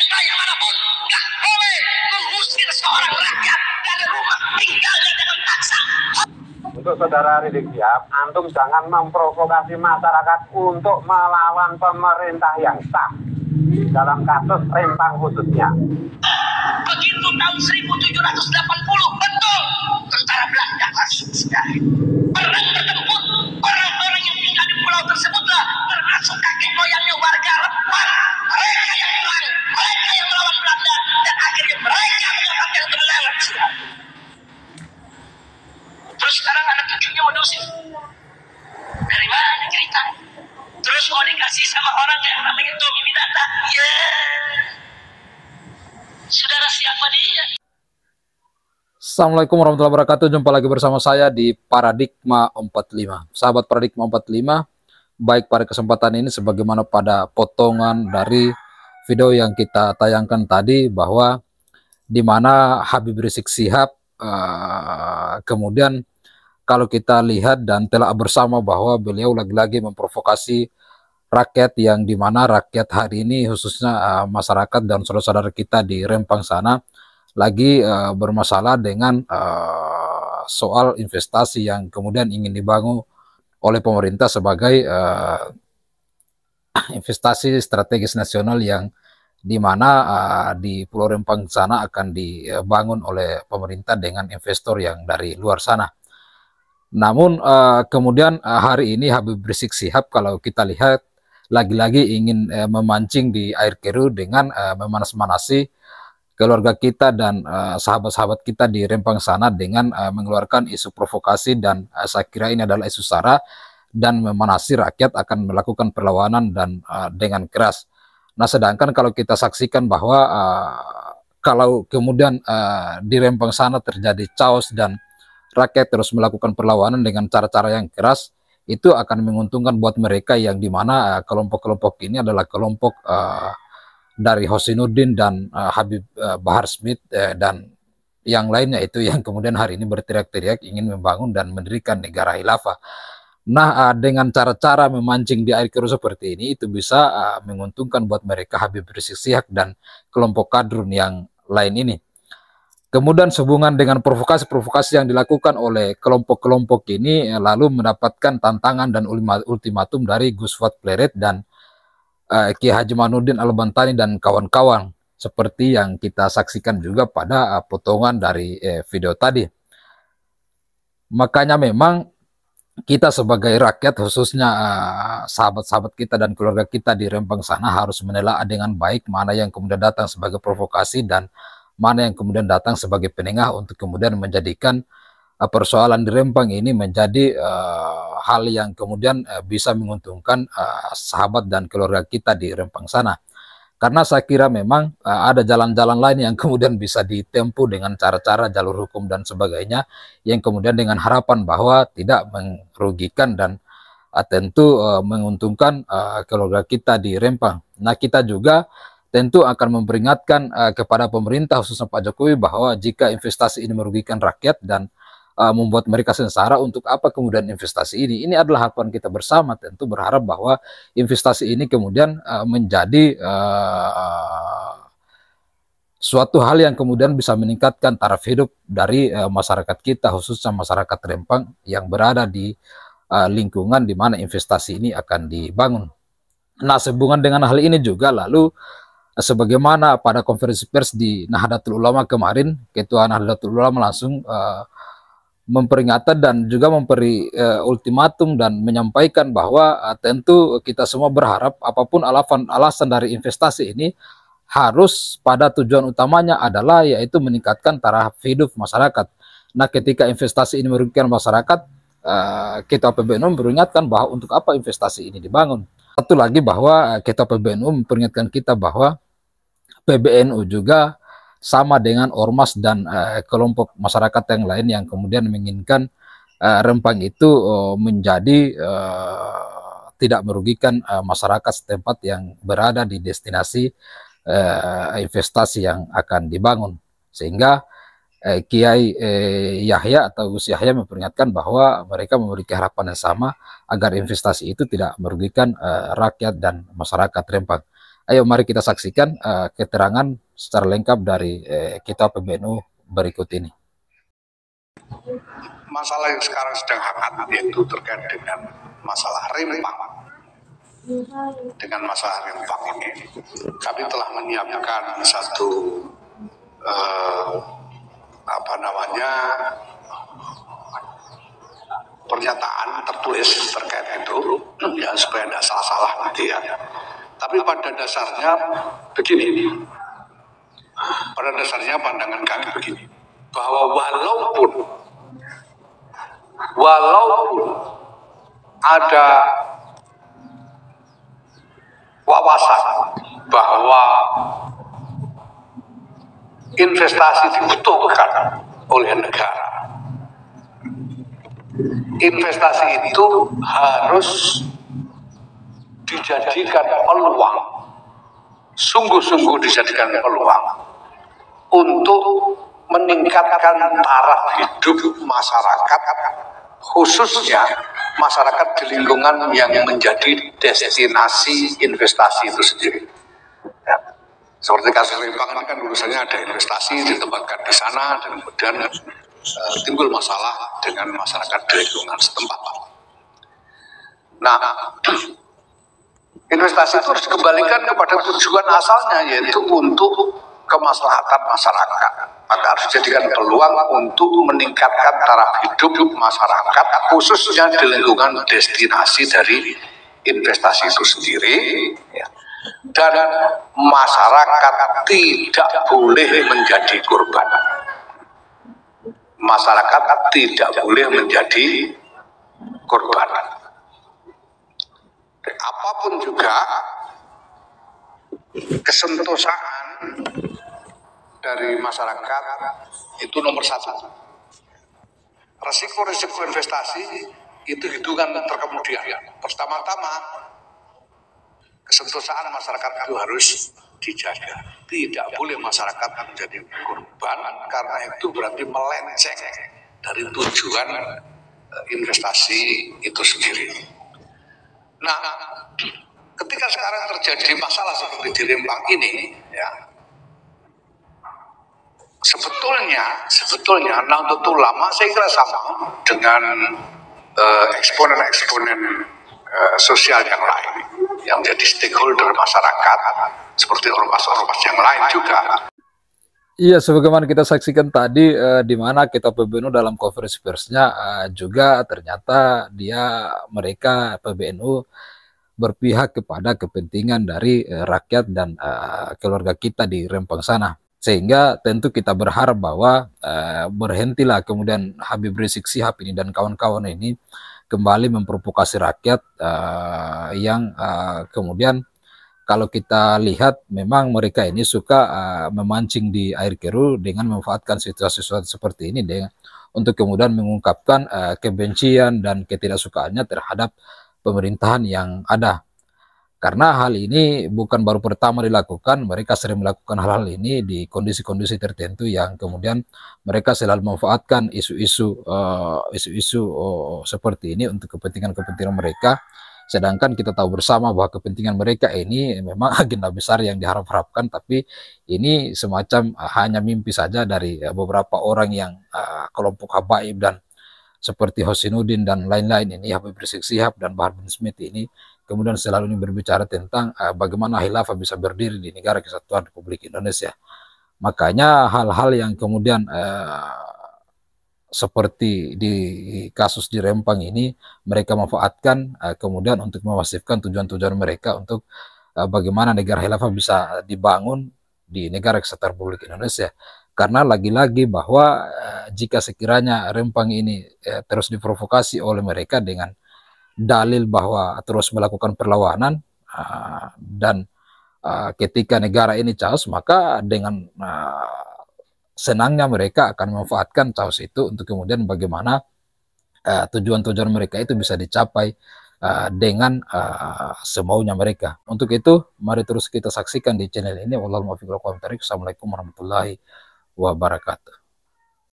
yang kaya manapun nggak boleh mengusir seorang rakyat dari rumah tinggalnya dengan paksa. Untuk saudara Rizik Syihab, antum jangan memprovokasi masyarakat untuk melawan pemerintah yang sah dalam kasus Rempang khususnya. Begitu tahun 1780, betul tentara Belanda masuk sekali. Perang bertempur, orang-orang yang tinggal di pulau tersebutlah termasuk kakek moyangnya warga Rempang. Mereka yang menang, mereka yang melawan Belanda, dan akhirnya mereka mendapatkan kemenangan. Terus sekarang anak cucunya menusin. Dari mana cerita? Terus mau dikasih sama orang yang namanya Tommy Widata? Ya, saudara siapa dia? Assalamualaikum warahmatullahi wabarakatuh. Jumpa lagi bersama saya di Paradigma 45. Sahabat Paradigma 45, baik pada kesempatan ini sebagaimana pada potongan dari video yang kita tayangkan tadi, bahwa di mana Habib Rizik Syihab kemudian kalau kita lihat dan telah bersama bahwa beliau lagi-lagi memprovokasi rakyat, yang dimana rakyat hari ini khususnya masyarakat dan saudara-saudara kita di Rempang sana lagi bermasalah dengan soal investasi yang kemudian ingin dibangun oleh pemerintah sebagai investasi strategis nasional, yang dimana di Pulau Rempang sana akan dibangun oleh pemerintah dengan investor yang dari luar sana. Namun kemudian hari ini Habib Rizik Syihab kalau kita lihat lagi-lagi ingin memancing di air keruh dengan memanas-manasi keluarga kita dan sahabat-sahabat kita di Rempang sana dengan mengeluarkan isu provokasi, dan saya kira ini adalah isu sara dan memanasi rakyat akan melakukan perlawanan dan dengan keras. Nah, sedangkan kalau kita saksikan bahwa kalau kemudian di Rempang sana terjadi chaos dan rakyat terus melakukan perlawanan dengan cara-cara yang keras, itu akan menguntungkan buat mereka, yang dimana kelompok-kelompok ini adalah kelompok dari Hosinuddin dan Habib Bahar Smith dan yang lainnya, itu yang kemudian hari ini berteriak-teriak ingin membangun dan mendirikan negara khilafah. Nah, dengan cara-cara memancing di air keruh seperti ini, itu bisa menguntungkan buat mereka Habib Rizik Syihab dan kelompok kadrun yang lain ini. Kemudian sehubungan dengan provokasi-provokasi yang dilakukan oleh kelompok-kelompok ini lalu mendapatkan tantangan dan ultimatum dari Gus Fuad Pleret dan Kiai Haji Ma'nuddin Al-Bantani dan kawan-kawan, seperti yang kita saksikan juga pada potongan dari video tadi. Makanya memang kita sebagai rakyat, khususnya sahabat-sahabat kita dan keluarga kita di Rempang sana, harus menelaah dengan baik mana yang kemudian datang sebagai provokasi dan mana yang kemudian datang sebagai penengah untuk kemudian menjadikan persoalan di Rempang ini menjadi hal yang kemudian bisa menguntungkan sahabat dan keluarga kita di Rempang sana. Karena saya kira memang ada jalan-jalan lain yang kemudian bisa ditempuh dengan cara-cara jalur hukum dan sebagainya, yang kemudian dengan harapan bahwa tidak merugikan dan tentu menguntungkan keluarga kita di Rempang. Nah, kita juga tentu akan memperingatkan kepada pemerintah khususnya Pak Jokowi bahwa jika investasi ini merugikan rakyat dan membuat mereka sengsara, untuk apa kemudian investasi ini? Ini adalah harapan kita bersama, tentu berharap bahwa investasi ini kemudian menjadi suatu hal yang kemudian bisa meningkatkan taraf hidup dari masyarakat kita, khususnya masyarakat Rempang yang berada di lingkungan di mana investasi ini akan dibangun. Nah, sehubungan dengan hal ini juga lalu sebagaimana pada konferensi pers di Nahdlatul Ulama kemarin, Ketua Nahdlatul Ulama langsung memperingatkan dan juga memberi ultimatum dan menyampaikan bahwa tentu kita semua berharap apapun alasan dari investasi ini harus pada tujuan utamanya adalah yaitu meningkatkan taraf hidup masyarakat. Nah, ketika investasi ini merugikan masyarakat, Ketua PBNU memperingatkan bahwa untuk apa investasi ini dibangun. Satu lagi bahwa Ketua PBNU memperingatkan kita bahwa PBNU juga sama dengan ormas dan kelompok masyarakat yang lain yang kemudian menginginkan Rempang itu menjadi tidak merugikan masyarakat setempat yang berada di destinasi investasi yang akan dibangun. Sehingga Kiai Yahya atau Gus Yahya memperingatkan bahwa mereka memiliki harapan yang sama agar investasi itu tidak merugikan rakyat dan masyarakat Rempang. Ayo mari kita saksikan keterangan secara lengkap dari Ketua PBNU berikut ini. Masalah yang sekarang sedang hangat yaitu terkait dengan masalah Rempang. Dengan masalah Rempang ini, kami telah menyiapkan satu pernyataan tertulis terkait itu, ya supaya tidak salah-salah nanti ya. Tapi pada dasarnya begini, pada dasarnya pandangan kami begini, bahwa walaupun ada wawasan bahwa investasi dibutuhkan oleh negara, investasi itu harus dijadikan peluang, sungguh-sungguh dijadikan peluang untuk meningkatkan taraf hidup masyarakat, khususnya masyarakat di lingkungan yang menjadi destinasi investasi itu sendiri. Ya. Seperti kasus Rempang ini kan urusannya ada investasi ditempatkan di sana dan kemudian timbul masalah dengan masyarakat di lingkungan setempat. Nah, investasi itu harus dikembalikan kepada tujuan asalnya, yaitu untuk kemaslahatan masyarakat. Maka harus dijadikan peluang untuk meningkatkan taraf hidup masyarakat, khususnya di lingkungan destinasi dari investasi itu sendiri. Ya. Dan masyarakat tidak boleh menjadi korban. Masyarakat tidak boleh menjadi korban. Apapun juga kesentosaan dari masyarakat itu nomor satu. Resiko-resiko investasi itu hitungan terkemudian. Pertama-tama, kesentosaan masyarakat itu harus dijaga. Tidak boleh masyarakat menjadi korban, karena itu berarti melenceng dari tujuan investasi itu sendiri. Nah, ketika sekarang terjadi masalah seperti di Rempang ini, ya, sebetulnya Nahdlatul Ulama saya kira sama dengan eksponen-eksponen sosial yang lain yang menjadi stakeholder masyarakat seperti ormas-ormas yang lain juga. Iya, sebagaimana kita saksikan tadi, di mana Ketua PBNU dalam konferensi persnya juga ternyata mereka PBNU berpihak kepada kepentingan dari rakyat dan keluarga kita di Rempang sana. Sehingga tentu kita berharap bahwa berhentilah kemudian Habib Rizik Syihab ini dan kawan-kawan ini kembali memprovokasi rakyat yang kemudian kalau kita lihat memang mereka ini suka memancing di air keruh dengan memanfaatkan situasi seperti ini untuk kemudian mengungkapkan kebencian dan ketidaksukaannya terhadap pemerintahan yang ada. Karena hal ini bukan baru pertama dilakukan, mereka sering melakukan hal-hal ini di kondisi-kondisi tertentu yang kemudian mereka selalu memanfaatkan isu-isu seperti ini untuk kepentingan-kepentingan mereka. Sedangkan kita tahu bersama bahwa kepentingan mereka ini memang agenda besar yang diharap-harapkan, tapi ini semacam hanya mimpi saja dari beberapa orang yang kelompok habaib dan seperti Hosinuddin dan lain-lain ini, Habib Rizik Syihab dan Bahar bin Smith ini, kemudian selalu ini berbicara tentang bagaimana khilafah bisa berdiri di negara kesatuan Republik Indonesia. Makanya hal-hal yang kemudian seperti di kasus di Rempang ini mereka manfaatkan kemudian untuk mewasifkan tujuan-tujuan mereka untuk bagaimana negara khilafah bisa dibangun di negara kesatuan Republik Indonesia. Karena lagi-lagi bahwa jika sekiranya Rempang ini terus diprovokasi oleh mereka dengan dalil bahwa terus melakukan perlawanan dan ketika negara ini chaos, maka dengan senangnya mereka akan memanfaatkan chaos itu untuk kemudian bagaimana tujuan-tujuan mereka itu bisa dicapai dengan semaunya mereka. Untuk itu, mari terus kita saksikan di channel ini. Wassalamualaikum warahmatullahi wabarakatuh.